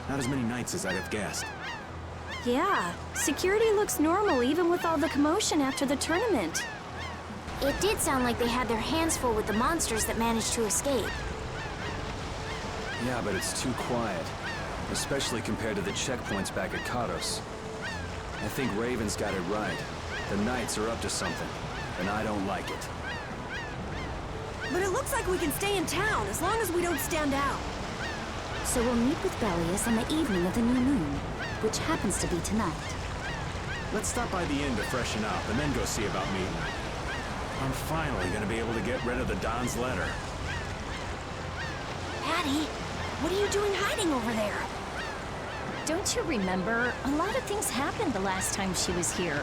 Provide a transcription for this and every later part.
Not as many knights as I'd have guessed. Yeah, security looks normal even with all the commotion after the tournament. It did sound like they had their hands full with the monsters that managed to escape. Yeah, but it's too quiet. Especially compared to the checkpoints back at Kados. I think Raven's got it right. The Knights are up to something, and I don't like it. But it looks like we can stay in town as long as we don't stand out. So we'll meet with Bellius on the evening of the new moon, which happens to be tonight. Let's stop by the inn to freshen up and then go see about meeting. I'm finally gonna be able to get rid of the Don's letter. Patty, what are you doing hiding over there? Don't you remember? A lot of things happened the last time she was here.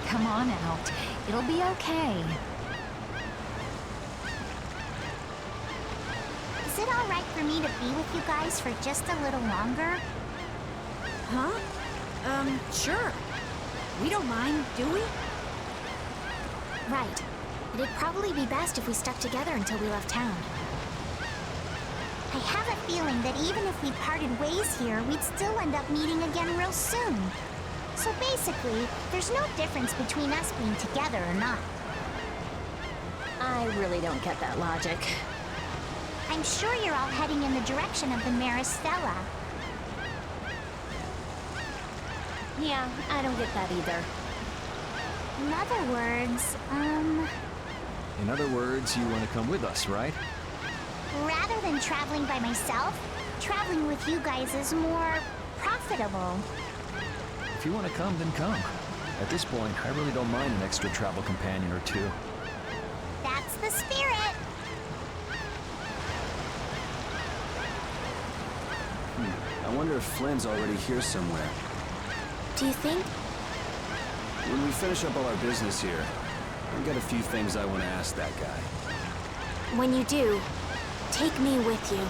Come on out. It'll be okay. Is it all right for me to be with you guys for just a little longer? Huh? Sure. We don't mind, do we? Right. It'd probably be best if we stuck together until we left town. I have a feeling that even if we parted ways here, we'd still end up meeting again real soon. So basically, there's no difference between us being together or not. I really don't get that logic. I'm sure you're all heading in the direction of the Maristella. Yeah, I don't get that either. In other words, In other words, you want to come with us, right? rather than traveling by myself, traveling with you guys is more profitable. If you want to come, then come. At this point, I really don't mind an extra travel companion or two. That's the spirit. I wonder if Flynn's already here somewhere. Do you think? When we finish up all our business here, I've got a few things I want to ask that guy. When you do, take me with you.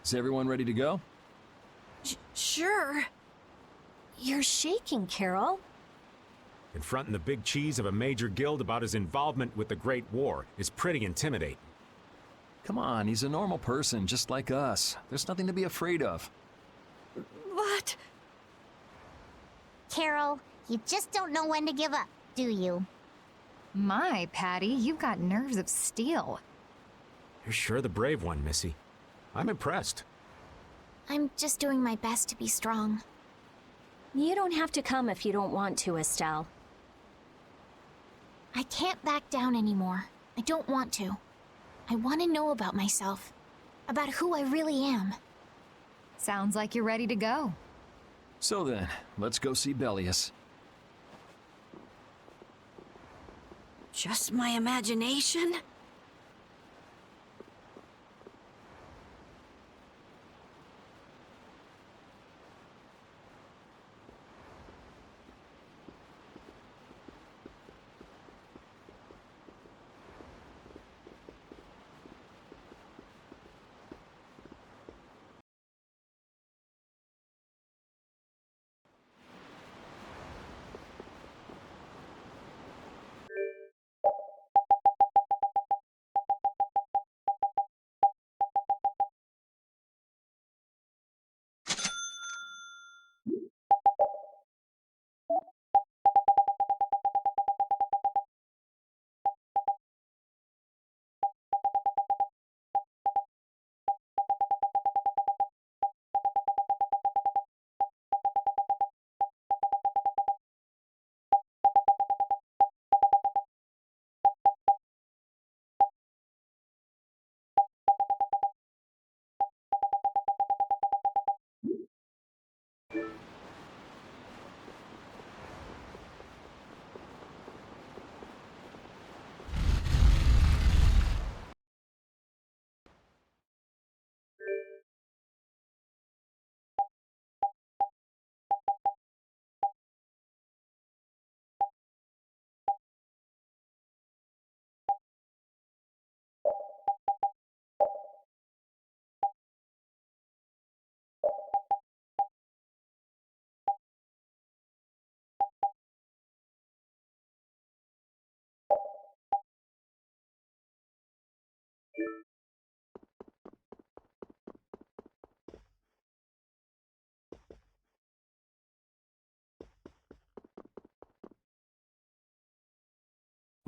Is everyone ready to go? Sure. You're shaking, Carol. Confronting the big cheese of a major guild about his involvement with the Great War is pretty intimidating. Come on, he's a normal person, just like us. There's nothing to be afraid of. But... Carol, you just don't know when to give up, do you? My, Patty, you've got nerves of steel. You're sure the brave one, Missy. I'm impressed. I'm just doing my best to be strong. You don't have to come if you don't want to, Estelle. I can't back down anymore. I don't want to. I want to know about myself. About who I really am. Sounds like you're ready to go. So then, let's go see Bellius. just my imagination?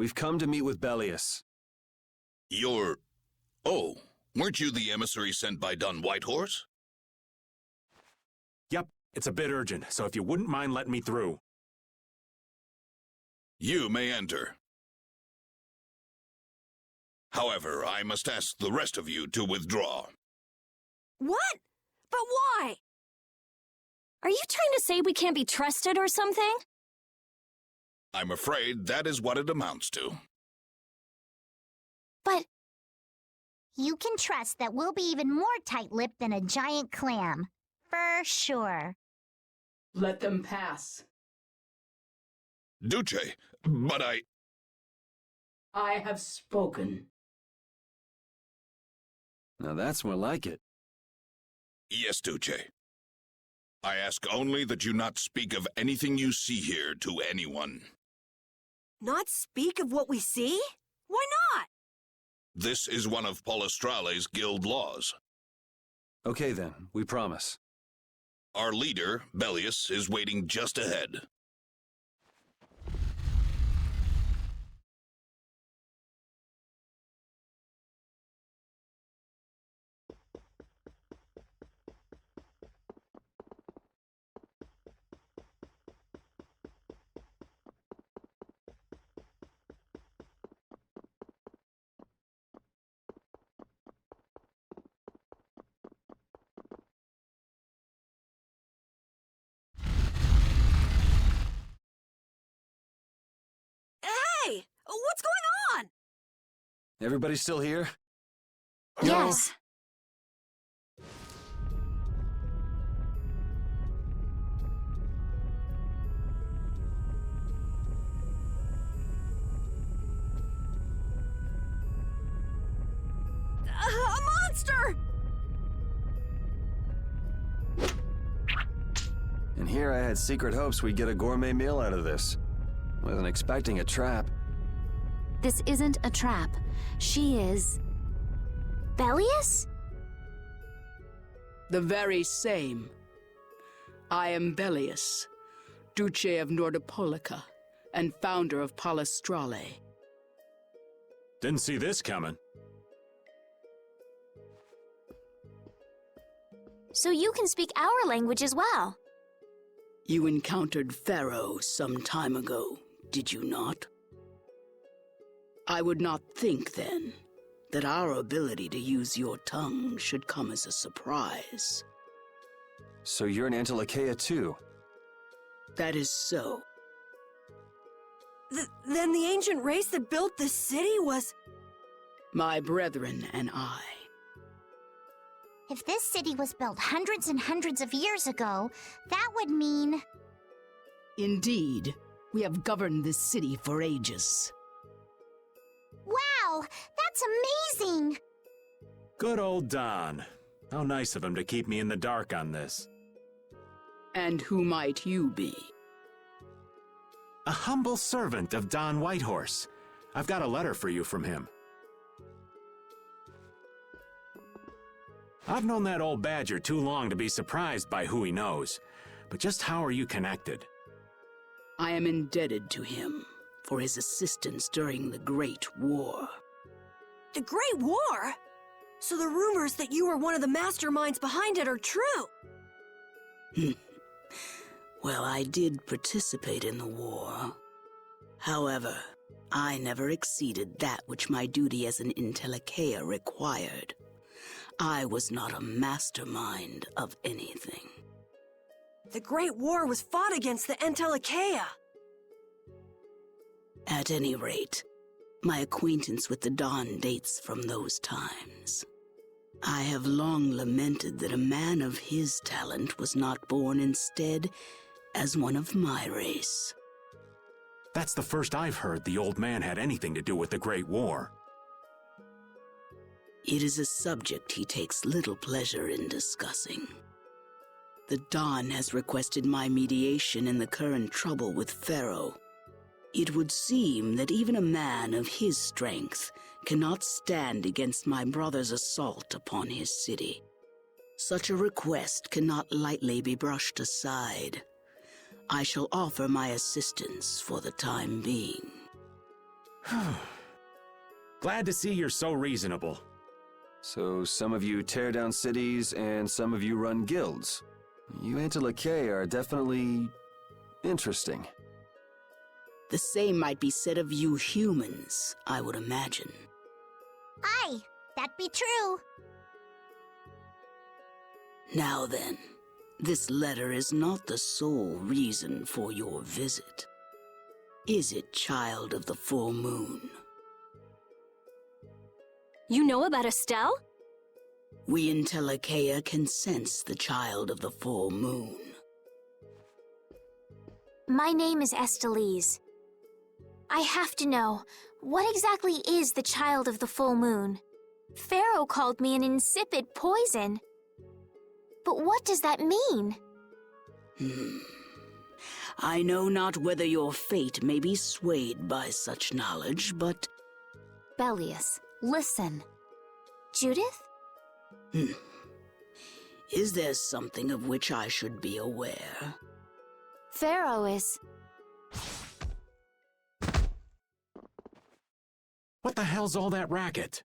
We've come to meet with Bellius. You're... Oh, weren't you the emissary sent by Don Whitehorse? Yep, it's a bit urgent, so if you wouldn't mind letting me through. You may enter. However, I must ask the rest of you to withdraw. What? But why? Are you trying to say we can't be trusted or something? I'm afraid that is what it amounts to. But you can trust that we'll be even more tight-lipped than a giant clam. For sure. Let them pass. Duce, but I have spoken. Now that's more like it. Yes, Duce. I ask only that you not speak of anything you see here to anyone. Not speak of what we see? Why not? This is one of Polystrale's guild laws. Okay then, we promise. Our leader, Bellius, is waiting just ahead. Hey! What's going on? Everybody still here? Yes. A monster! And here I had secret hopes we'd get a gourmet meal out of this. Wasn't expecting a trap. This isn't a trap. She is... Bellius? The very same. I am Bellius, Duce of Nordopolica, and founder of Palestrale. Didn't see this coming. So you can speak our language as well. You encountered Pharaoh some time ago, did you not? I would not think, then, that our ability to use your tongue should come as a surprise. So you're an Antilocheia too? That is so. Then the ancient race that built this city was... My brethren and I. If this city was built hundreds and hundreds of years ago, that would mean... Indeed, we have governed this city for ages. Wow! That's amazing! Good old Don. How nice of him to keep me in the dark on this. And who might you be? A humble servant of Don Whitehorse. I've got a letter for you from him. I've known that old badger too long to be surprised by who he knows. But just how are you connected? I am indebted to him for his assistance during the Great War. The Great War? So the rumors that you were one of the masterminds behind it are true? Well, I did participate in the war. However, I never exceeded that which my duty as an Antilocheia required. I was not a mastermind of anything. The Great War was fought against the Antilocheia. At any rate, my acquaintance with the Don dates from those times. I have long lamented that a man of his talent was not born instead as one of my race. That's the first I've heard the old man had anything to do with the Great War. It is a subject he takes little pleasure in discussing. The Don has requested my mediation in the current trouble with Pharaoh. It would seem that even a man of his strength cannot stand against my brother's assault upon his city. Such a request cannot lightly be brushed aside. I shall offer my assistance for the time being. Glad to see you're so reasonable. So some of you tear down cities and some of you run guilds. You Antilocheia are definitely interesting. The same might be said of you humans, I would imagine. Aye, that be true. Now then, this letter is not the sole reason for your visit. Is it, child of the full moon? You know about Estelle? We in Antilocheia can sense the child of the full moon. My name is Estelise. I have to know, what exactly is the child of the full moon? Pharaoh called me an insipid poison. But what does that mean? I know not whether your fate may be swayed by such knowledge, but... Bellius, listen. Judith? Is there something of which I should be aware? Pharaoh is... What the hell's all that racket?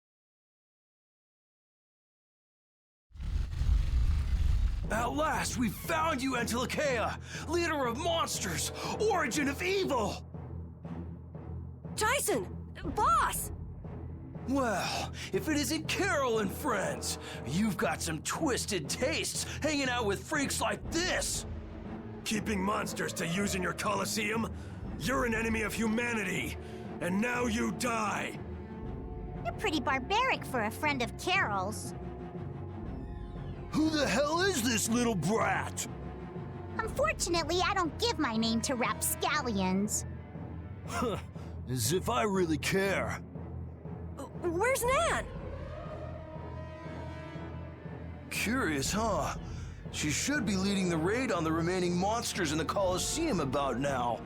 At last, we found you, Antilocheia! Leader of monsters! Origin of evil! Tyson! Boss! Well, if it isn't Carol and friends, you've got some twisted tastes hanging out with freaks like this! Keeping monsters to use in your Colosseum? You're an enemy of humanity, and now you die! You're pretty barbaric for a friend of Carol's. Who the hell is this little brat? Unfortunately, I don't give my name to rapscallions. As if I really care. Where's Nan? Curious, huh? She should be leading the raid on the remaining monsters in the Colosseum about now.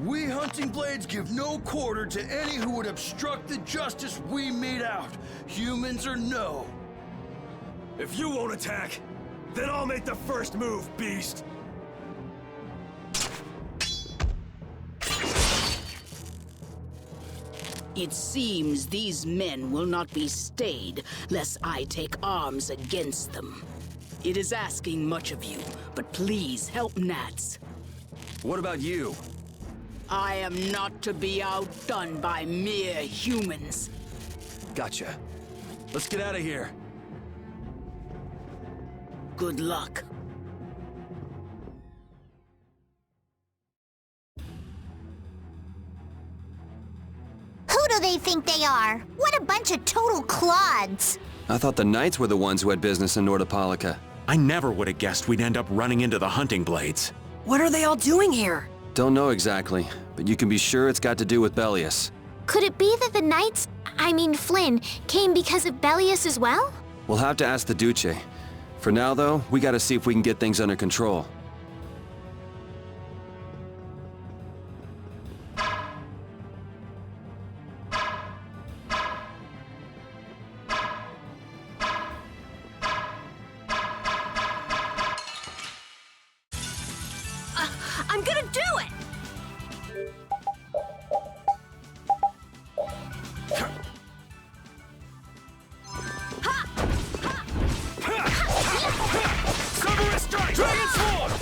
We Hunting Blades give no quarter to any who would obstruct the justice we mete out, humans or no. If you won't attack, then I'll make the first move, beast! It seems these men will not be stayed lest I take arms against them. It is asking much of you, but please help Nats. What about you? I am not to be outdone by mere humans. Gotcha. Let's get out of here. Good luck. Who do they think they are? What a bunch of total clods! I thought the Knights were the ones who had business in Nordopolica. I never would have guessed we'd end up running into the Hunting Blades. What are they all doing here? Don't know exactly, but you can be sure it's got to do with Bellius. Could it be that the Knights, I mean Flynn, came because of Bellius as well? We'll have to ask the Duce. For now, though, we gotta see if we can get things under control. I'm gonna do it! Cerberus strike! Dragon sword!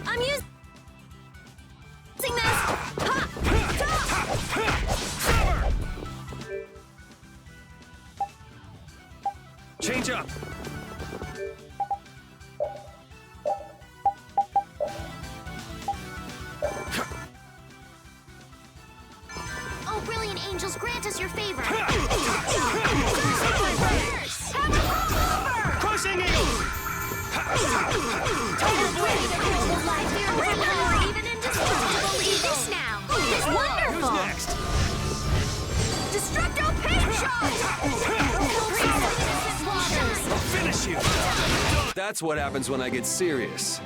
I'm using this! Change up! Oh, brilliant angels, grant us your favor! Crushing eagle! Even indestructible eagles now! It's wonderful! Who's next? Destructo paint shot! I'll finish you! That's what happens when I get serious.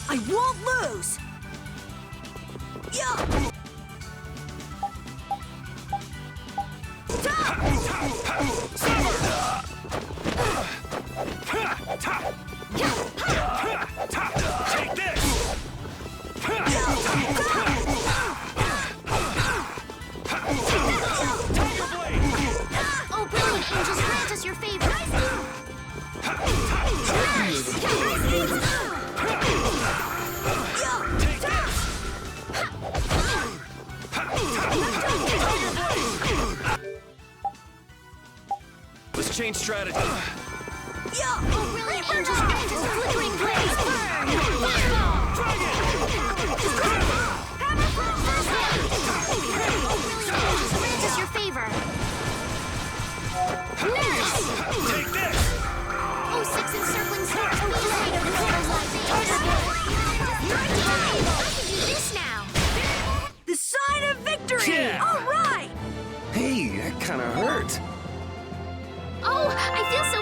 I won't lose! Yeah! Take this! Oh, brilliant angels, grant us your favor! Let's change strategy. Oh, brilliant angels, grant us flickering blaze! Grant us your favor! Take this! Oh, six encircling stars, blade of the portal's lightning! I can do this now! The sign of victory! Yeah. All right! Hey, that kind of hurt. Oh, I feel so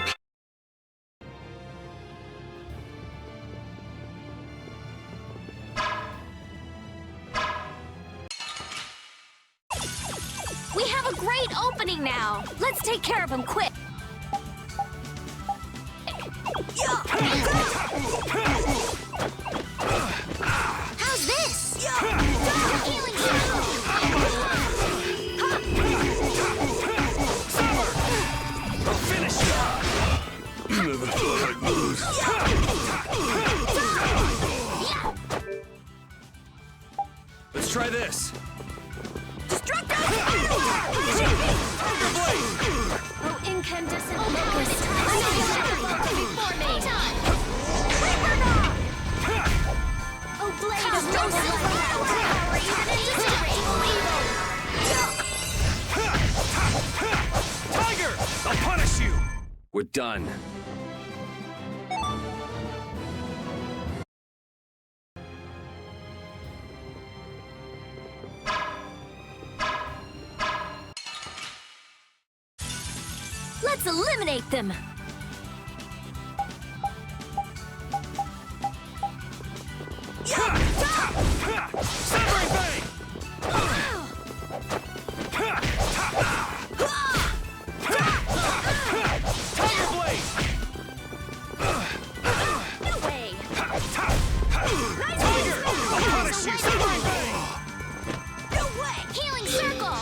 We have a great opening now! Let's take care of him quick! How's this? Healing I'll finish you! Never thought I'd lose. Let's try this. Oh, incandescent locust! Before me! Oh, blade of no silver! Even in punish you! We're done. Let's eliminate them! Severing Blade! Tiger Blade! No way! Tiger! I'll punish you! Severing Blade! No way! Healing Circle!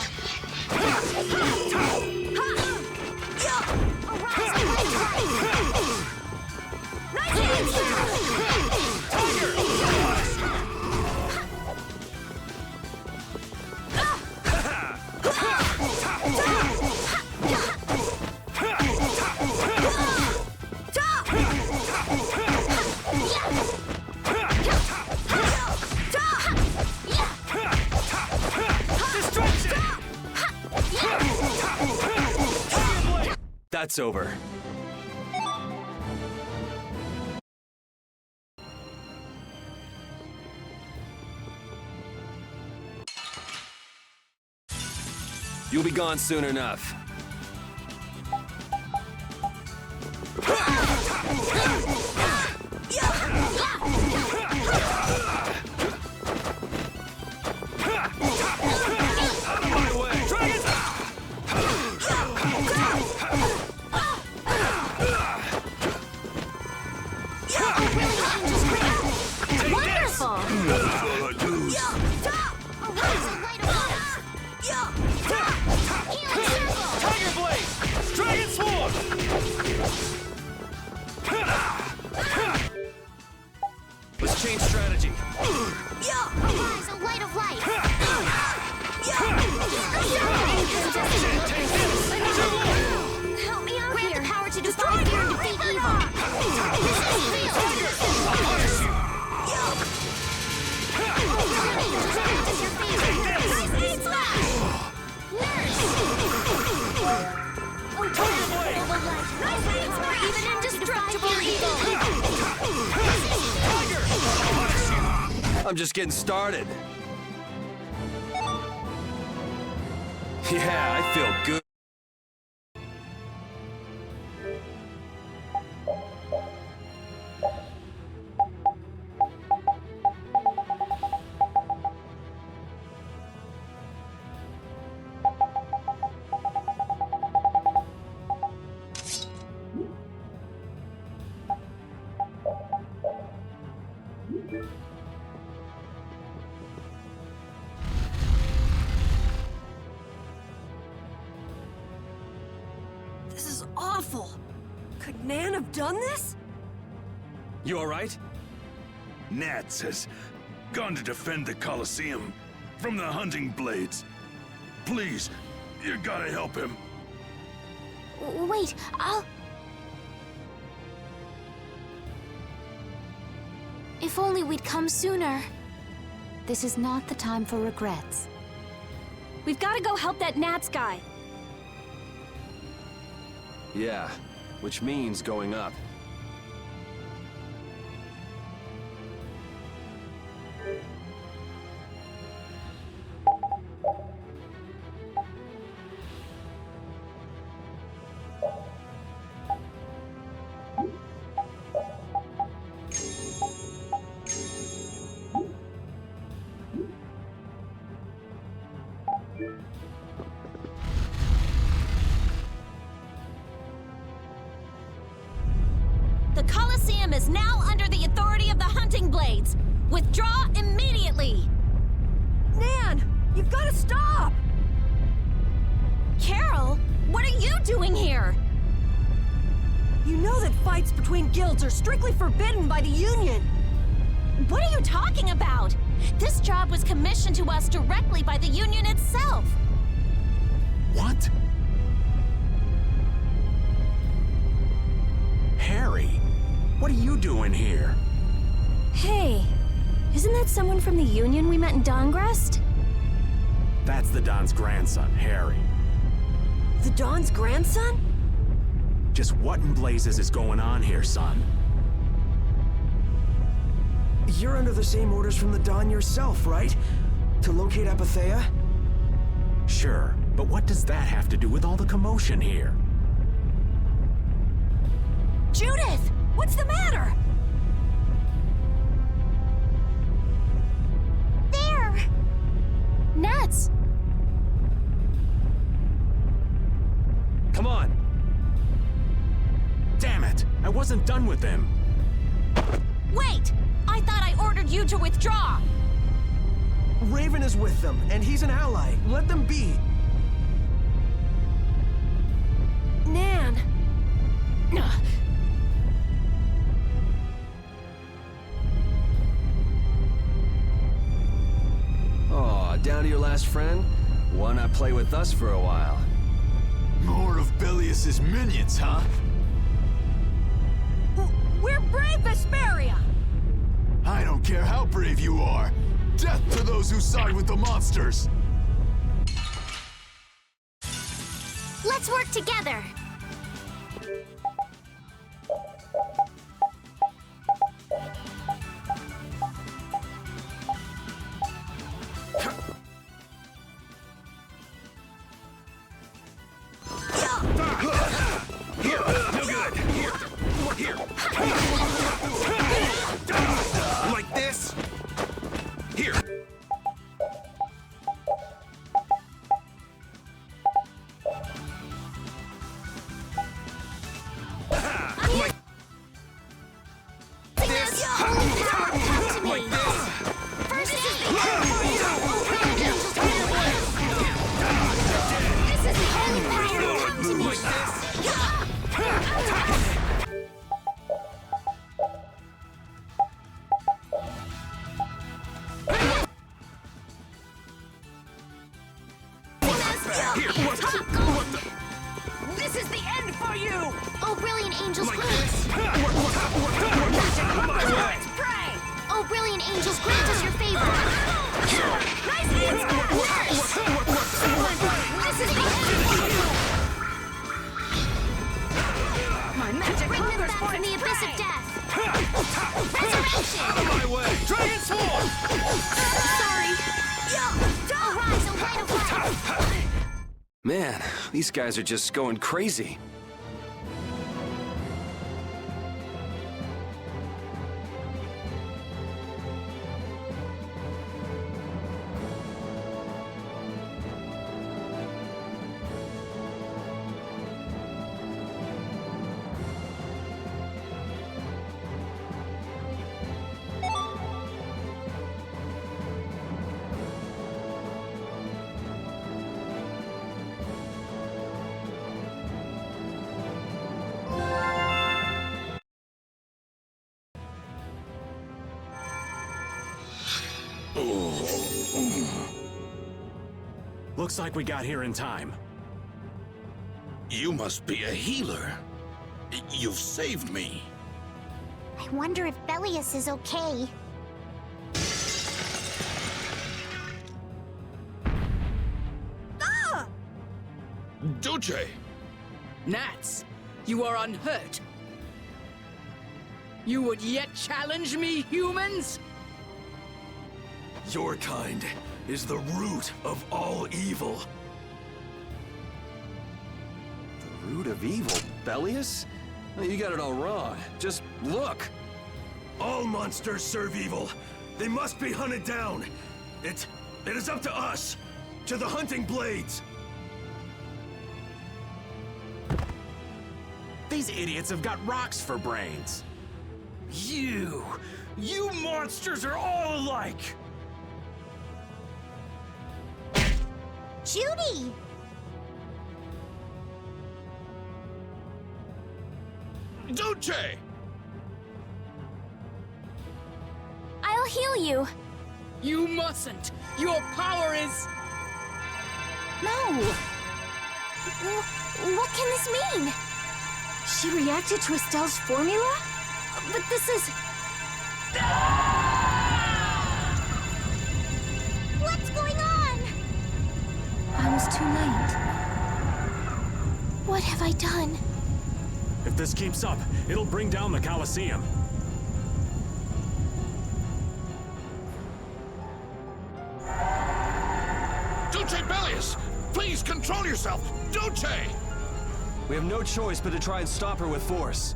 That's over. You'll be gone soon enough. Let's change strategy. Arise, a light of light! Help me out here! Grant the power to destroy fear and defeat evil! Even indestructible evil! I'm just getting started. Yeah, I feel good. This is awful. Could Nan have done this? You all right? Nats has gone to defend the Colosseum from the hunting blades. Please, you gotta help him. Wait, I'll... If only we'd come sooner. This is not the time for regrets. We've got to go help that Nats guy. Yeah, which means going up. The Colosseum is now under the authority of the Hunting Blades. Withdraw immediately! Nan, you've got to stop! Carol, what are you doing here? You know that fights between guilds are strictly forbidden by the Union. What are you talking about? This job was commissioned to us directly by the Union itself. What? Harry, what are you doing here? Hey, isn't that someone from the Union we met in Dongrest? That's the Don's grandson, Harry. The Don's grandson? Just what in blazes is going on here, son? You're under the same orders from the Dawn yourself, right? To locate Apathea? Sure, but what does that have to do with all the commotion here? Judith! What's the matter? There! Nats! Come on! Damn it! I wasn't done with them! Wait! I thought I ordered you to withdraw! Raven is with them, and he's an ally. Let them be. Nan! Aw, down to your last friend? Why not play with us for a while? More of Bellius's minions, huh? We're brave, Vesperia! I don't care how brave you are. Death to those who side with the monsters! Let's work together! Here, no good. Here. Like this? Here. Like this? Like this? First this is the holy power! Come to me! Like this? Here, what the? This is the end for you! Oh, brilliant angels, Like grant! this? My way! Pray! Oh, brilliant angels, grant us your favor! Nice hands! This is the end for you! My magic Bring them hungers back for from the its abyss of prey. death! Resurrection! My way! Transform! Sorry! Arise, O light of life! Man, these guys are just going crazy. Looks like we got here in time. You must be a healer. You've saved me. I wonder if Bellius is okay. Duce! Nats, you are unhurt. You would yet challenge me, humans? Your kind is the root of all evil. The root of evil, Bellius? You got it all wrong. Just look. All monsters serve evil. They must be hunted down. It is up to us, to the hunting blades. These idiots have got rocks for brains. You monsters are all alike. Judy! Duce! I'll heal you. You mustn't. Your power is... No. What can this mean? She reacted to Estelle's formula? But this is... What's going on? I was too late. What have I done? If this keeps up, it'll bring down the Colosseum. Duce Bellius! Please control yourself! Duce! We have no choice but to try and stop her with force.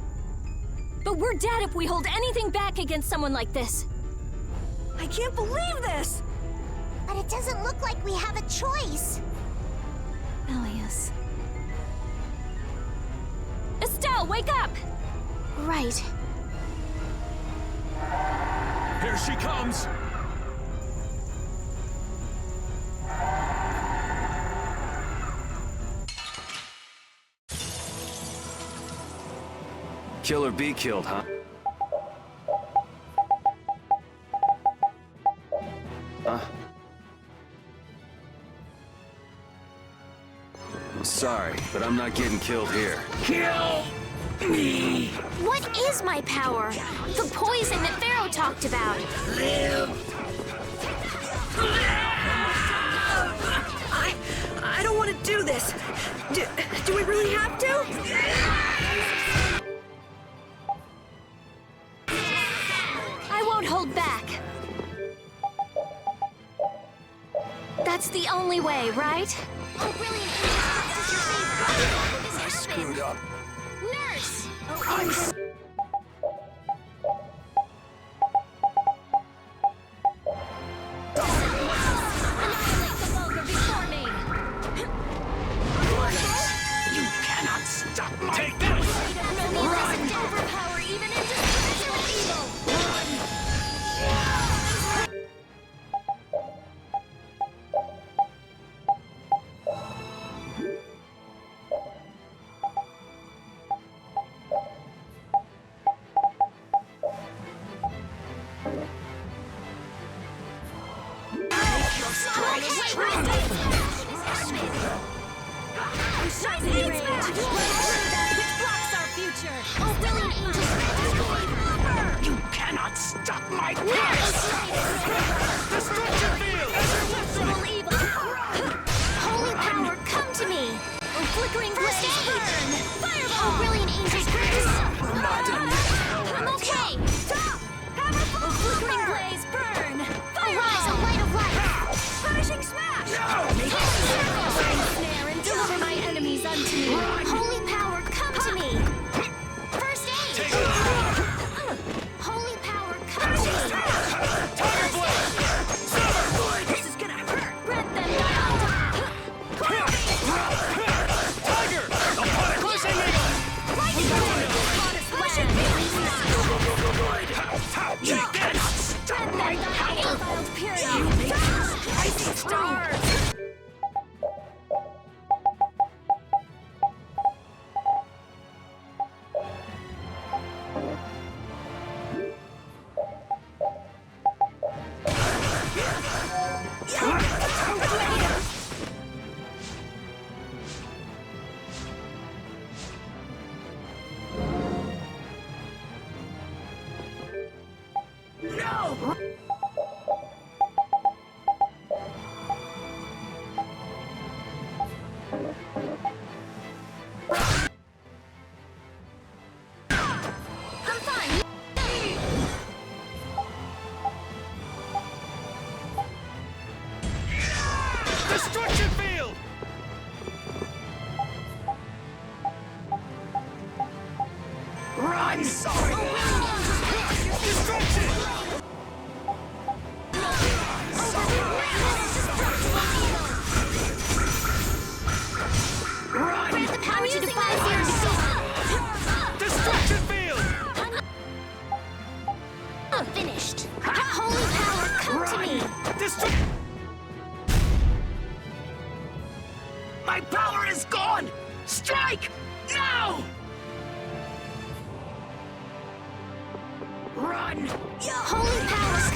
But we're dead if we hold anything back against someone like this. I can't believe this! But it doesn't look like we have a choice. Bellius. Estelle, wake up! Right. Here she comes! Kill or be killed, huh? Sorry, but I'm not getting killed here. Kill me! What is my power? The poison that Pharaoh talked about. I don't want to do this. Do we really have to? I won't hold back. That's the only way, right? Oh, brilliant angel, this is your favorite. I screwed up. Nurse! Annihilate the vulgar before me! You cannot stop my Take that! No need doesn't overpower even indescribable evil! Oh, brilliant angel, You cannot stop my Destruction field! Indestructible evil! Holy power, come to me! Oh, flickering blaze, burn! Fireball! oh, brilliant angel, I'm okay! Stop! Oh, flickering blaze, burn! arise, a Fireball! light of light. Punishing smash! Snare and deliver my enemies unto me! Holy power, come to me! First aid. Holy power, come to me. This is gonna hurt! Rent them down! Tiger! Crushing eagle! Pushing Take this! Rent them down! Defiled purity! Rising stars! I'm fine! Destruction field! Run! Destruction! Grant the power to defy fear! Destruction field! Finished! Holy power, come to me! My power is gone! Strike! Now! Run! Holy powers,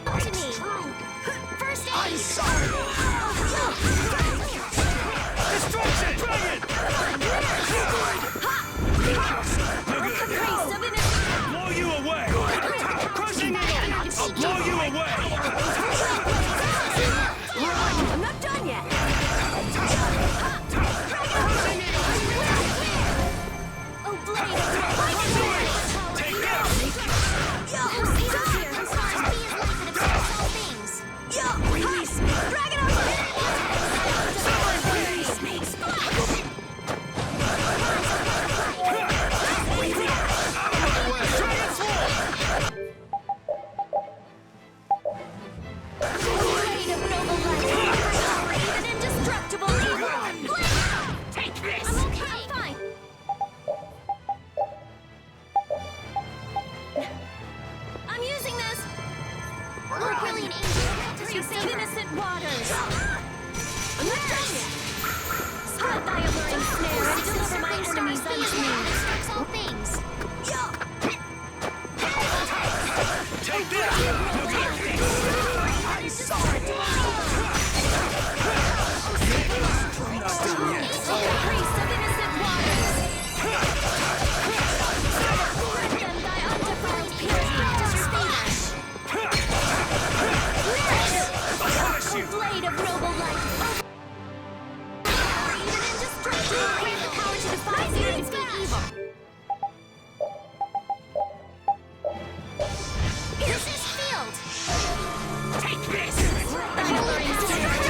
come to me! First aid! I'm sorry! Destruction! Dragon! Caprice of innocence! Blow you away! Crushing eagle! I'll blow you away! I'm not done yet! Crushing eagle! Oh, brilliant angel, freeze of innocent waters! I'm not done yet! Spread thy alluring snare and deliver my enemies unto me! Destructs all things. Take this! I'm sorry! Priest of innocent waters! Let them thy undefiled peers practice your fingers! A blade of noble light! Even in destruction, we have the power to defy fear and beat evil! Use this field. Take this! The alluring snare and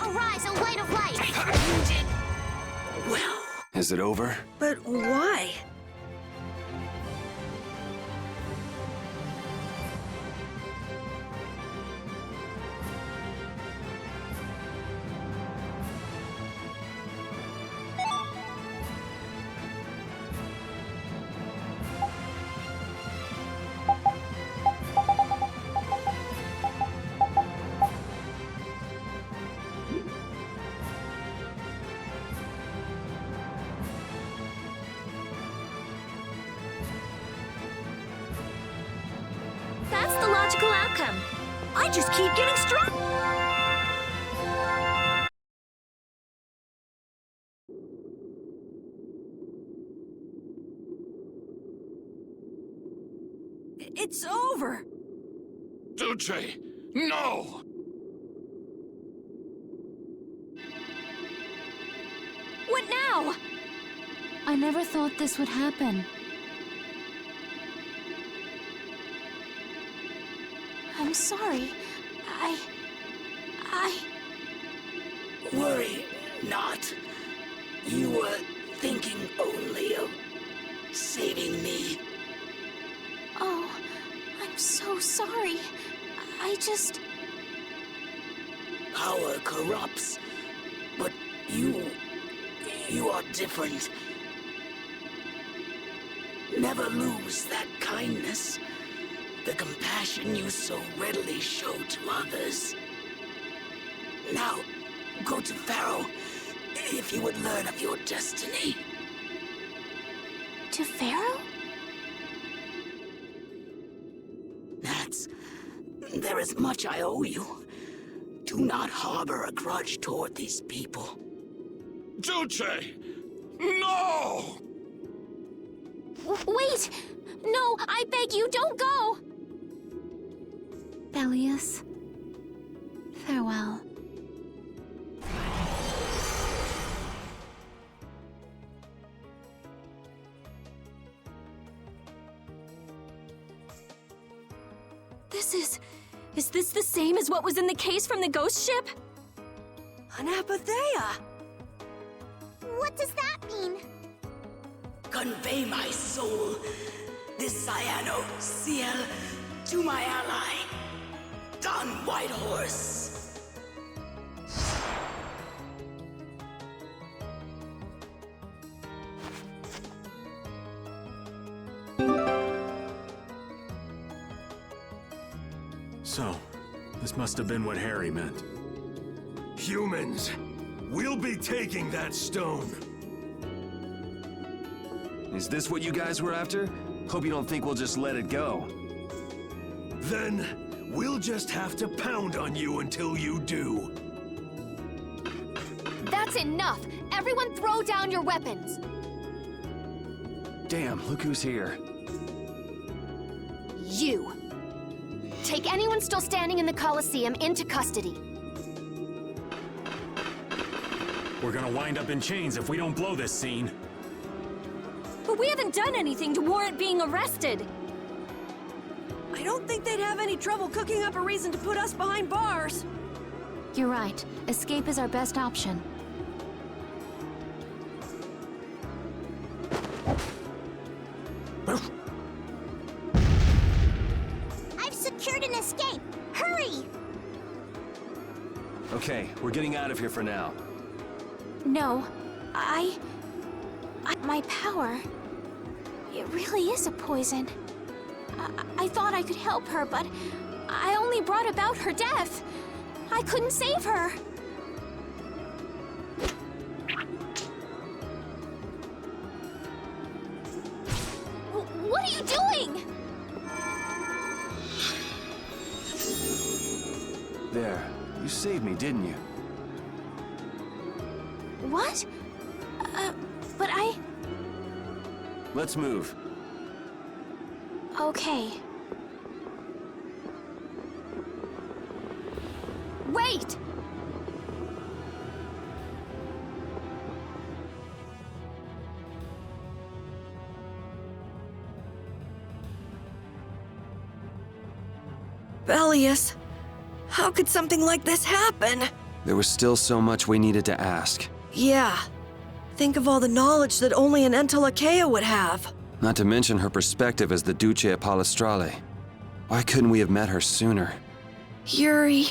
Arise, O light of light. Well, Is it over? But why? That's the logical outcome. I just keep getting strong. It's over. Dulce, no! What now? I never thought this would happen. I'm sorry. I... worry not. You were thinking only of saving me. Oh, I'm so sorry. I just... Power corrupts, but you are different. Never lose that kindness, the compassion you so readily show to others. Now, go to Pharaoh, if you would learn of your destiny. To Pharaoh? There is much I owe you. Do not harbor a grudge toward these people. Dulce! No! Wait! No, I beg you, don't go! Bellius, farewell. Is this the same as what was in the case from the ghost ship? An apatheia! What does that mean? Convey my soul, this cyano Ciel, to my ally, Don Whitehorse. So, this must have been what Harry meant. Humans, we'll be taking that stone. Is this what you guys were after? Hope you don't think we'll just let it go. Then, we'll just have to pound on you until you do. That's enough! Everyone throw down your weapons! Damn, look who's here. You! Take anyone still standing in the Colosseum into custody. We're gonna wind up in chains if we don't blow this scene. But we haven't done anything to warrant being arrested! I don't think they'd have any trouble cooking up a reason to put us behind bars. You're right. Escape is our best option. I've secured an escape. Hurry! Okay, we're getting out of here for now. No, my power... It really is a poison. I thought I could help her, but I only brought about her death. I couldn't save her. What are you doing? There. You saved me, didn't you? What? But I... Let's move. Okay. Wait! Bellius, how could something like this happen? There was still so much we needed to ask. Yeah. Think of all the knowledge that only an Entelakea would have. Not to mention her perspective as the Duce Palestrale. Why couldn't we have met her sooner? Yuri...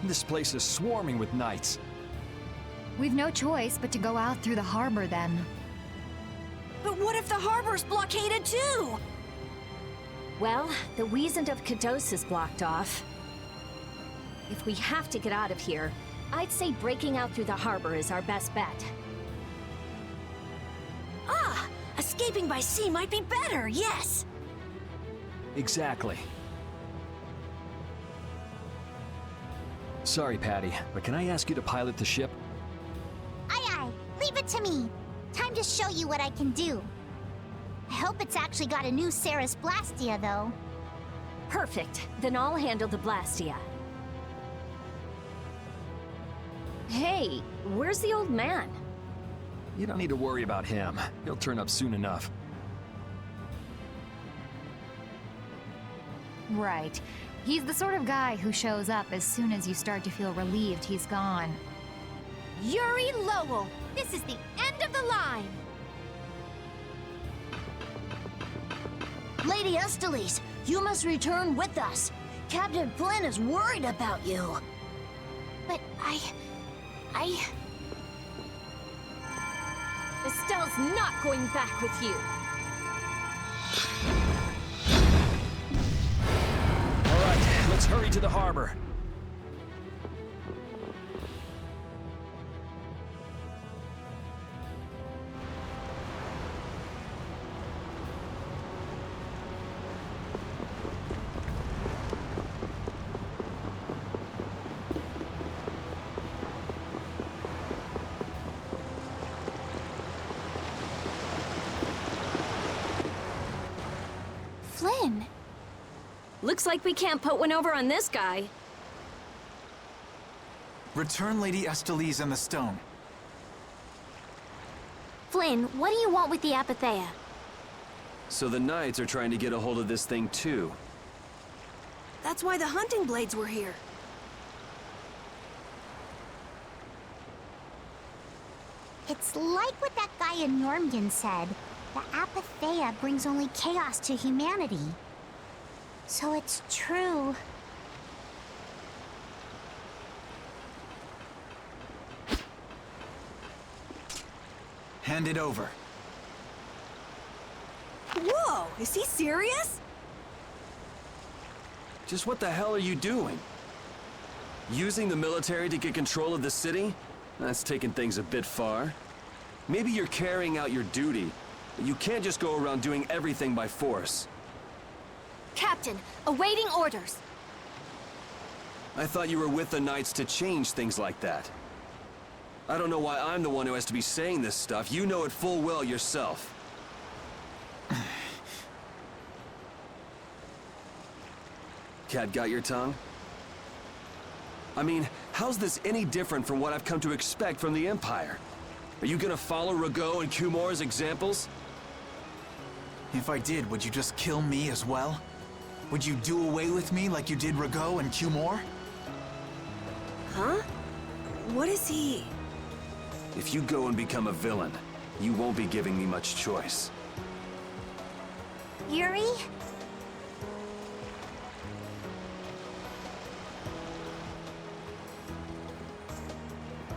This place is swarming with knights. We've no choice but to go out through the harbor then. But what if the harbor's blockaded too? Well, the Wiesent of Kados is blocked off. If we have to get out of here, I'd say breaking out through the harbor is our best bet. Ah! Escaping by sea might be better, yes! Exactly. Sorry, Patty, but can I ask you to pilot the ship? Aye aye, leave it to me. Time to show you what I can do. I hope it's actually got a new Ceres Blastia, though. Perfect. Then I'll handle the Blastia. Hey, where's the old man? You don't need to worry about him. He'll turn up soon enough. Right. He's the sort of guy who shows up as soon as you start to feel relieved he's gone. Yuri Lowell, this is the end of the line. Lady Esteles, you must return with us. Captain Flynn is worried about you. But Estelle's not going back with you. All right, let's hurry to the harbor. Flynn? Looks like we can't put one over on this guy. Return Lady Estelize and the stone. Flynn, what do you want with the Apatheia? So the Knights are trying to get a hold of this thing too. That's why the hunting blades were here. It's like what that guy in Normgen said. The Apatheia brings only chaos to humanity. So it's true. Hand it over. Whoa, is he serious? Just what the hell are you doing? Using the military to get control of the city? That's taking things a bit far. Maybe you're carrying out your duty, but you can't just go around doing everything by force. Captain, awaiting orders. I thought you were with the Knights to change things like that. I don't know why I'm the one who has to be saying this stuff. You know it full well yourself. Cat got your tongue? I mean, how's this any different from what I've come to expect from the Empire? Are you gonna follow Rago and Kumor's examples? If I did, would you just kill me as well? Would you do away with me like you did Rago and Kumor? Huh? What is he? If you go and become a villain, you won't be giving me much choice. Yuri?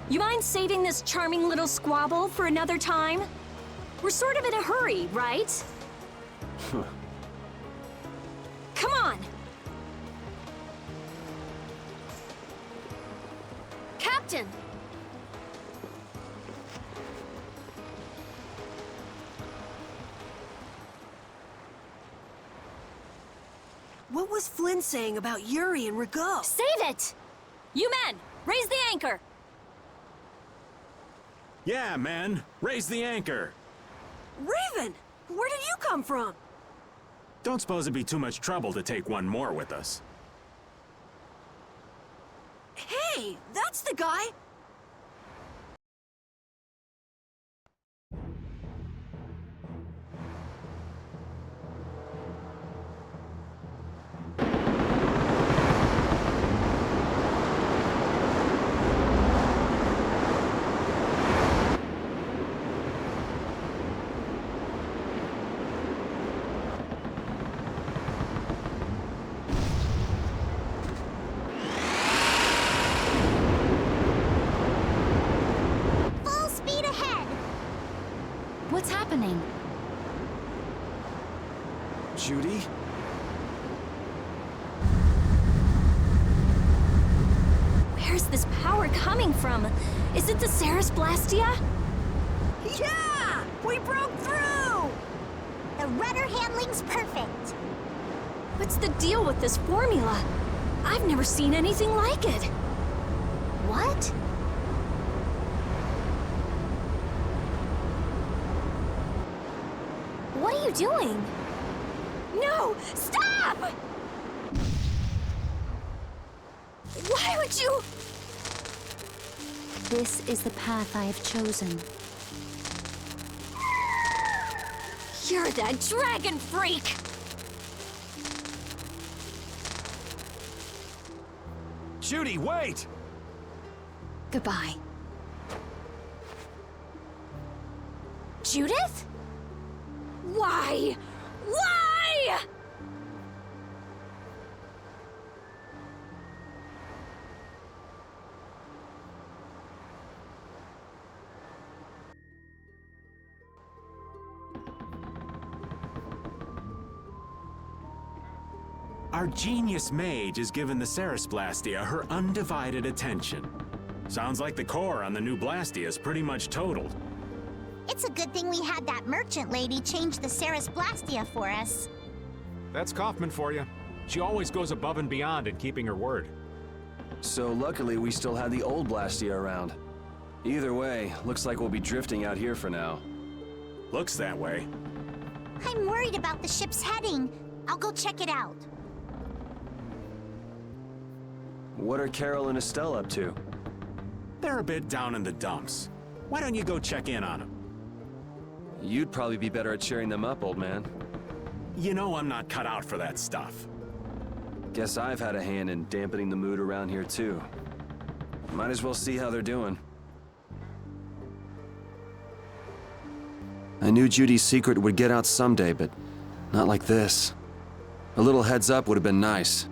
You mind saving this charming little squabble for another time? We're sort of in a hurry, right? Come on! Captain! What was Flynn saying about Yuri and Rago? Save it! You men, raise the anchor! Yeah, man. Raise the anchor. Raven! Where did you come from? Don't suppose it'd be too much trouble to take one more with us. Hey, that's the guy! What's happening? Judy? Where's this power coming from? Is it the Ceres Blastia? Yeah! We broke through! The rudder handling's perfect. What's the deal with this formula? I've never seen anything like it. What? What are you doing? No! Stop! Why would you? This is the path I have chosen. You're that dragon freak! Judy, wait! Goodbye. Judith? Why? Why? Our genius mage has given the Ceres Blastia her undivided attention. Sounds like the core on the new Blastia is pretty much totaled. It's a good thing we had that merchant lady change the Ceres Blastia for us. That's Kaufman for you. She always goes above and beyond in keeping her word. So luckily we still had the old Blastia around. Either way, looks like we'll be drifting out here for now. Looks that way. I'm worried about the ship's heading. I'll go check it out. What are Carol and Estelle up to? They're a bit down in the dumps. Why don't you go check in on them? You'd probably be better at cheering them up, old man. You know I'm not cut out for that stuff. Guess I've had a hand in dampening the mood around here, too. Might as well see how they're doing. I knew Judy's secret would get out someday, but not like this. A little heads up would have been nice.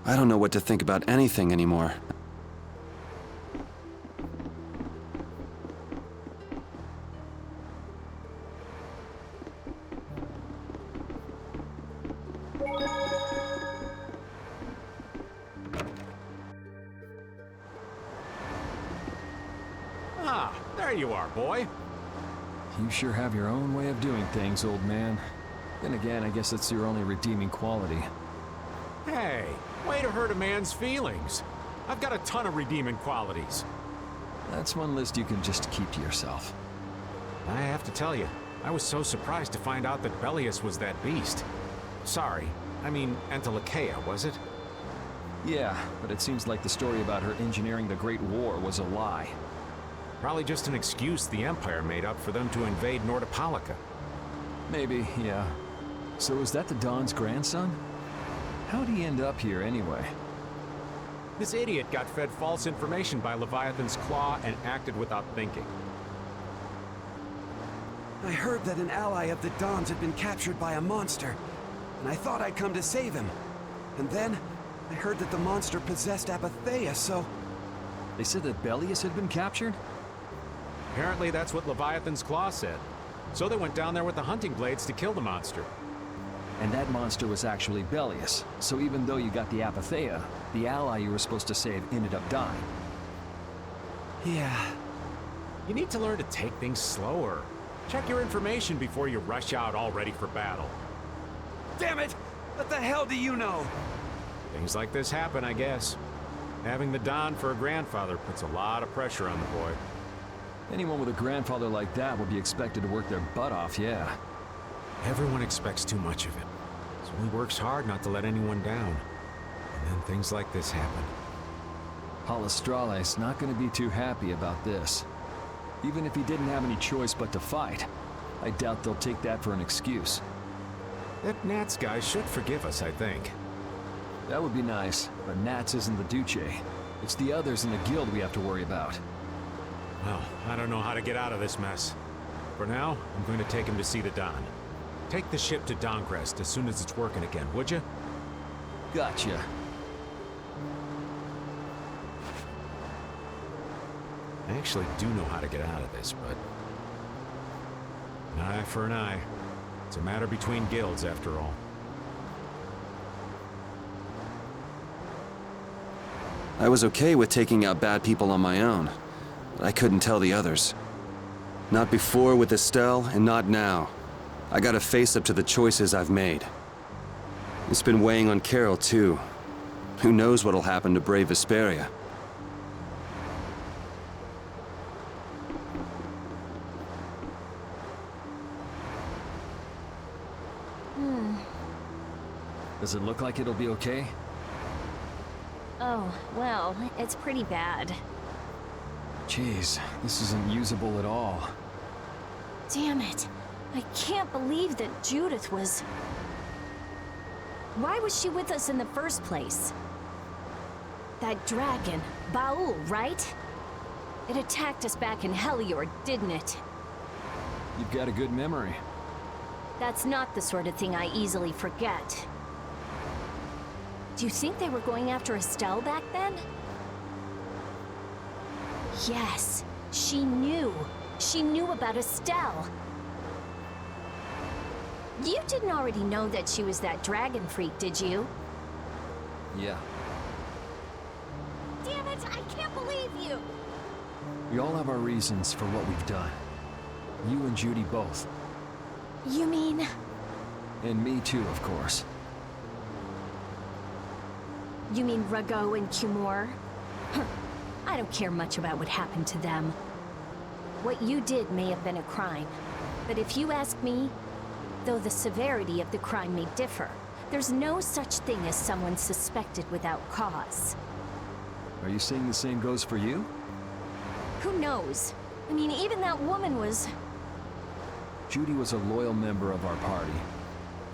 I don't know what to think about anything anymore. Ah, there you are, boy. You sure have your own way of doing things, old man. Then again, I guess it's your only redeeming quality. Hey, way to hurt a man's feelings. I've got a ton of redeeming qualities. That's one list you can just keep to yourself. I have to tell you, I was so surprised to find out that Belius was that beast. Sorry, I mean Entelikeia, was it? Yeah, but it seems like the story about her engineering the Great War was a lie. Probably just an excuse the Empire made up for them to invade Nordopolica. Maybe, yeah. So is that the Don's grandson? How'd he end up here anyway? This idiot got fed false information by Leviathan's Claw and acted without thinking. I heard that an ally of the Don's had been captured by a monster, and I thought I'd come to save him. And then, I heard that the monster possessed Apatheia, so... They said that Belius had been captured? Apparently that's what Leviathan's Claw said. So they went down there with the hunting blades to kill the monster. And that monster was actually Belius, so even though you got the Apatheia, the ally you were supposed to save ended up dying. Yeah. You need to learn to take things slower. Check your information before you rush out all ready for battle. Damn it! What the hell do you know? Things like this happen, I guess. Having the Don for a grandfather puts a lot of pressure on the boy. Anyone with a grandfather like that would be expected to work their butt off, yeah. Everyone expects too much of him, so he works hard not to let anyone down. And then things like this happen. Halastrale's not going to be too happy about this. Even if he didn't have any choice but to fight, I doubt they'll take that for an excuse. That Nats guy should forgive us, I think. That would be nice, but Nats isn't the Duce. It's the others in the guild we have to worry about. Well, I don't know how to get out of this mess. For now, I'm going to take him to see the Don. Take the ship to Dongrest as soon as it's working again, would you? Gotcha. I actually do know how to get out of this, but... an eye for an eye. It's a matter between guilds, after all. I was okay with taking out bad people on my own, but I couldn't tell the others. Not before with Estelle, and not now. I gotta face up to the choices I've made. It's been weighing on Carol, too. Who knows what'll happen to brave Vesperia? Does it look like it'll be okay? Oh, well, it's pretty bad. Jeez, this isn't usable at all. Damn it. I can't believe that Judith was... Why was she with us in the first place? That dragon, Baul, right? It attacked us back in Heliord, didn't it? You've got a good memory. That's not the sort of thing I easily forget. Do you think they were going after Estelle back then? Yes, she knew. She knew about Estelle. You didn't already know that she was that dragon freak, did you? Yeah. Damn it, I can't believe you! We all have our reasons for what we've done. You and Judy both. You mean... And me too, of course. You mean Rago and Cumor? I don't care much about what happened to them. What you did may have been a crime, but if you ask me, Though the severity of the crime may differ, there's no such thing as someone suspected without cause. Are you saying the same goes for you? Who knows? I mean, even that woman was... Judy was a loyal member of our party.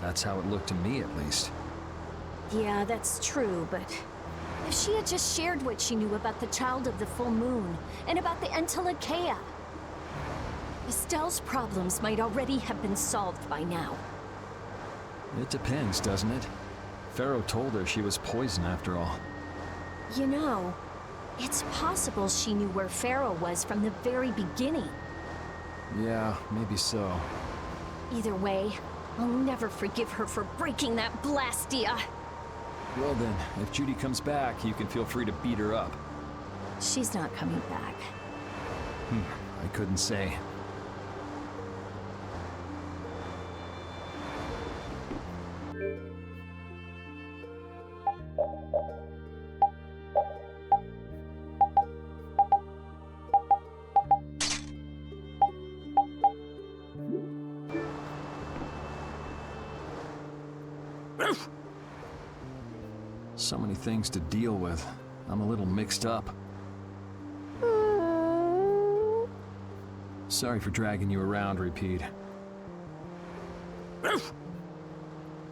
That's how it looked to me, at least. Yeah, that's true, but... if she had just shared what she knew about the Child of the Full Moon, and about the Entelekea, Estelle's problems might already have been solved by now. It depends, doesn't it? Pharaoh told her she was poison after all. You know, it's possible she knew where Pharaoh was from the very beginning. Yeah, maybe so. Either way, I'll never forgive her for breaking that Blastia. Well then, if Judy comes back, you can feel free to beat her up. She's not coming back. I couldn't say. So many things to deal with. I'm a little mixed up. Sorry for dragging you around, Repeat.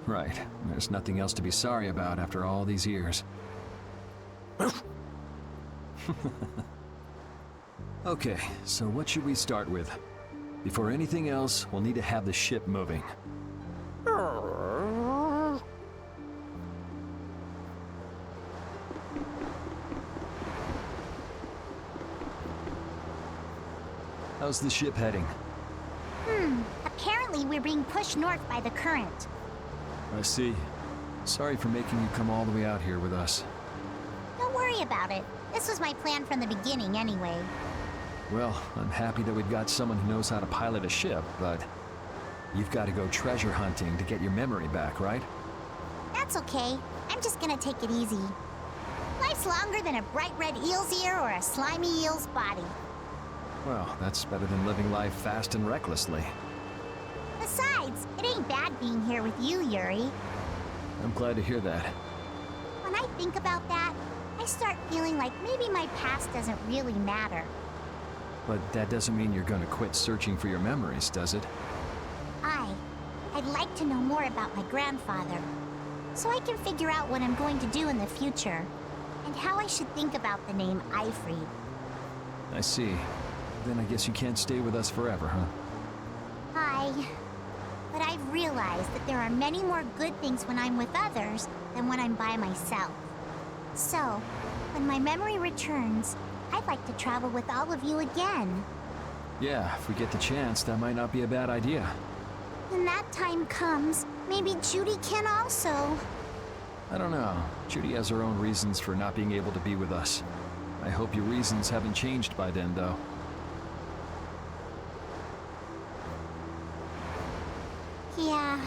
Right. There's nothing else to be sorry about after all these years. Okay, so what should we start with? Before anything else, we'll need to have the ship moving. How's the ship heading? Apparently we're being pushed north by the current. I see. Sorry for making you come all the way out here with us. Don't worry about it. This was my plan from the beginning anyway. Well, I'm happy that we've got someone who knows how to pilot a ship, but you've got to go treasure hunting to get your memory back, right? That's okay. I'm just gonna take it easy. Life's longer than a bright red eel's ear or a slimy eel's body. Well, that's better than living life fast and recklessly. Besides, it ain't bad being here with you, Yuri. I'm glad to hear that. When I think about that, I start feeling like maybe my past doesn't really matter. But that doesn't mean you're going to quit searching for your memories, does it? I'd like to know more about my grandfather, so I can figure out what I'm going to do in the future, and how I should think about the name Ifrid. I see. Then I guess you can't stay with us forever, huh? But I've realized that there are many more good things when I'm with others than when I'm by myself. So, when my memory returns, I'd like to travel with all of you again. Yeah, if we get the chance, that might not be a bad idea. When that time comes, maybe Judy can also. I don't know. Judy has her own reasons for not being able to be with us. I hope your reasons haven't changed by then, though. Yeah.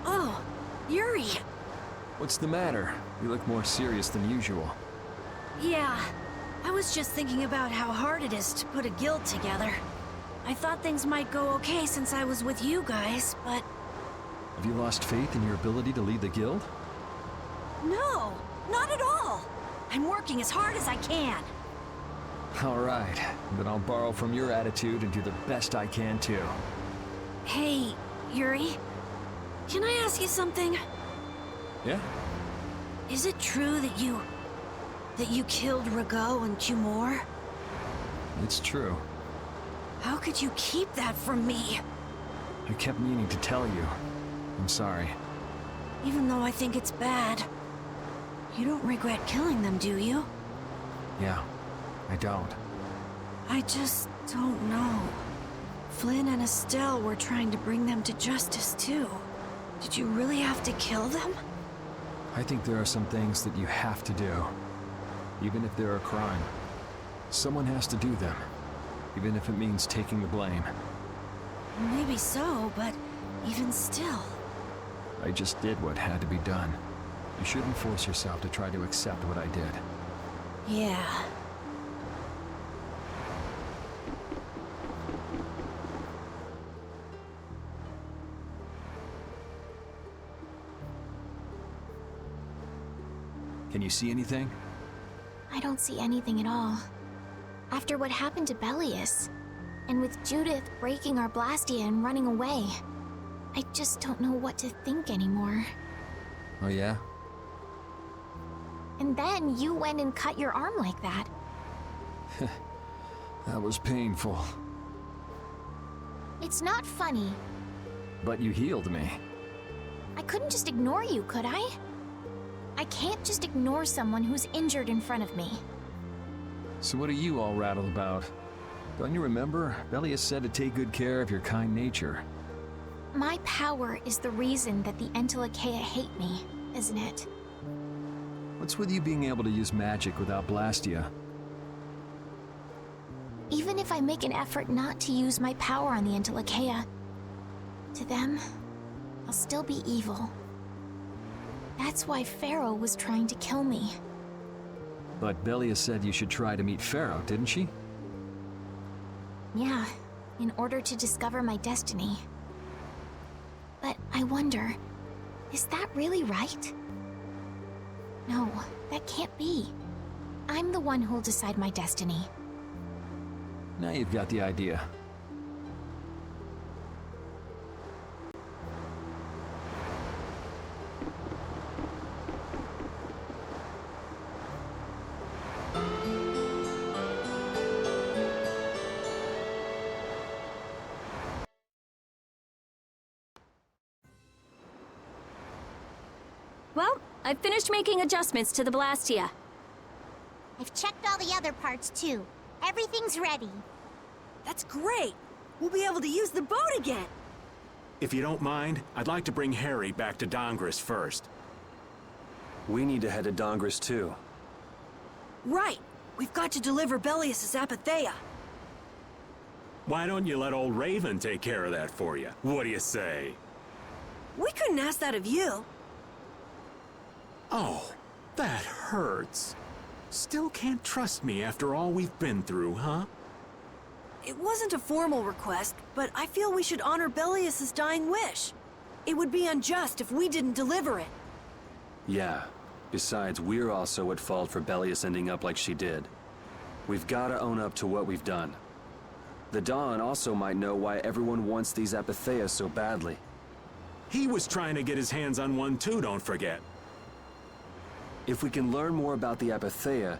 Oh, Yuri! What's the matter? You look more serious than usual. Yeah, I was just thinking about how hard it is to put a guild together. I thought things might go okay since I was with you guys, but... Have you lost faith in your ability to lead the guild? No, not at all! I'm working as hard as I can. All right, then I'll borrow from your attitude and do the best I can too. Hey, Yuri, can I ask you something? Yeah? Is it true that you killed Rago and Cumore? It's true. How could you keep that from me? I kept meaning to tell you. I'm sorry. Even though I think it's bad. You don't regret killing them, do you? Yeah, I don't. I just don't know. Flynn and Estelle were trying to bring them to justice, too. Did you really have to kill them? I think there are some things that you have to do. Even if they're a crime. Someone has to do them. Even if it means taking the blame. Maybe so, but even still... I just did what had to be done. You shouldn't force yourself to try to accept what I did. Yeah. Can you see anything? I don't see anything at all. After what happened to Belius, and with Judith breaking our Blastia and running away, I just don't know what to think anymore. Oh yeah? And then you went and cut your arm like that. That was painful. It's not funny. But you healed me. I couldn't just ignore you, could I? I can't just ignore someone who's injured in front of me. So what are you all rattled about? Don't you remember? Belius said to take good care of your kind nature. My power is the reason that the Entelecheia hate me, isn't it? What's with you being able to use magic without Blastia? Even if I make an effort not to use my power on the Entelecheia, to them, I'll still be evil. That's why Pharaoh was trying to kill me. But Belius said you should try to meet Pharaoh, didn't she? Yeah, in order to discover my destiny. But I wonder, is that really right? No, that can't be. I'm the one who'll decide my destiny. Now you've got the idea. Well, I've finished making adjustments to the Blastia. I've checked all the other parts too. Everything's ready. That's great! We'll be able to use the boat again! If you don't mind, I'd like to bring Harry back to Dongris first. We need to head to Dongris too. Right! We've got to deliver Belius' Apatheia. Why don't you let old Raven take care of that for you? What do you say? We couldn't ask that of you. Oh, that hurts. Still can't trust me after all we've been through, huh? It wasn't a formal request, but I feel we should honor Belius' dying wish. It would be unjust if we didn't deliver it. Yeah. Besides, we're also at fault for Belius ending up like she did. We've gotta own up to what we've done. The Dawn also might know why everyone wants these Apatheias so badly. He was trying to get his hands on one too, don't forget. If we can learn more about the Apatheia,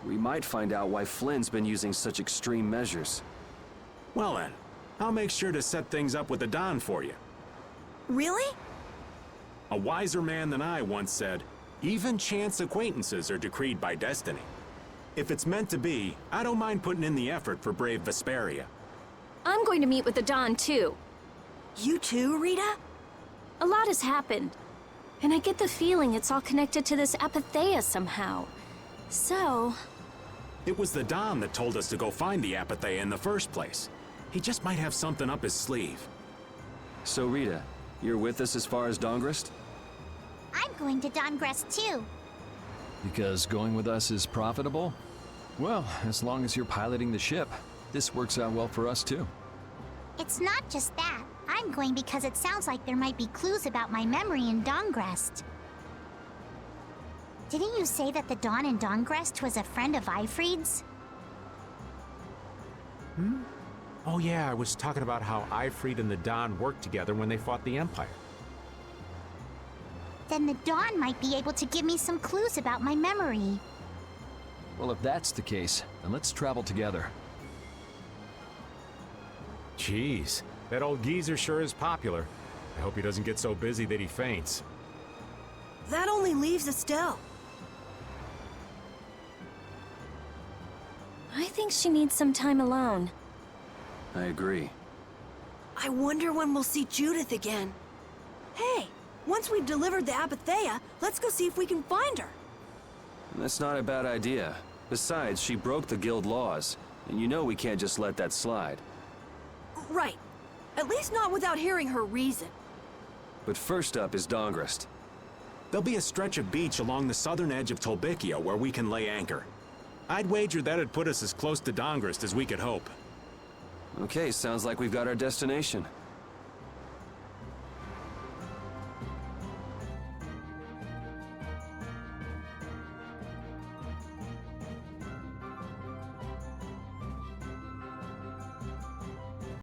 we might find out why Flynn's been using such extreme measures. Well then, I'll make sure to set things up with the Don for you. Really? A wiser man than I once said, even chance acquaintances are decreed by destiny. If it's meant to be, I don't mind putting in the effort for brave Vesperia. I'm going to meet with the Don, too. You too, Rita? A lot has happened. And I get the feeling it's all connected to this Apatheia somehow. So... It was the Don that told us to go find the Apatheia in the first place. He just might have something up his sleeve. So Rita, you're with us as far as Dongrist? I'm going to Dongres too. Because going with us is profitable? Well, as long as you're piloting the ship, this works out well for us too. It's not just that. I'm going because it sounds like there might be clues about my memory in Dongrest. Didn't you say that the Dawn in Dongrest was a friend of Ifrid's? Hmm? Oh yeah, I was talking about how Ifrid and the Don worked together when they fought the Empire. Then the Dawn might be able to give me some clues about my memory. Well, if that's the case, then let's travel together. Jeez, that old geezer sure is popular. I hope he doesn't get so busy that he faints. That only leaves Estelle. I think she needs some time alone. I agree. I wonder when we'll see Judith again. Hey, once we've delivered the Apatheia, let's go see if we can find her. That's not a bad idea. Besides, she broke the guild laws, and you know we can't just let that slide. Right. At least not without hearing her reason. But first up is Dongrist. There'll be a stretch of beach along the southern edge of Tolbikia where we can lay anchor. I'd wager that'd put us as close to Dongrist as we could hope. Okay, sounds like we've got our destination.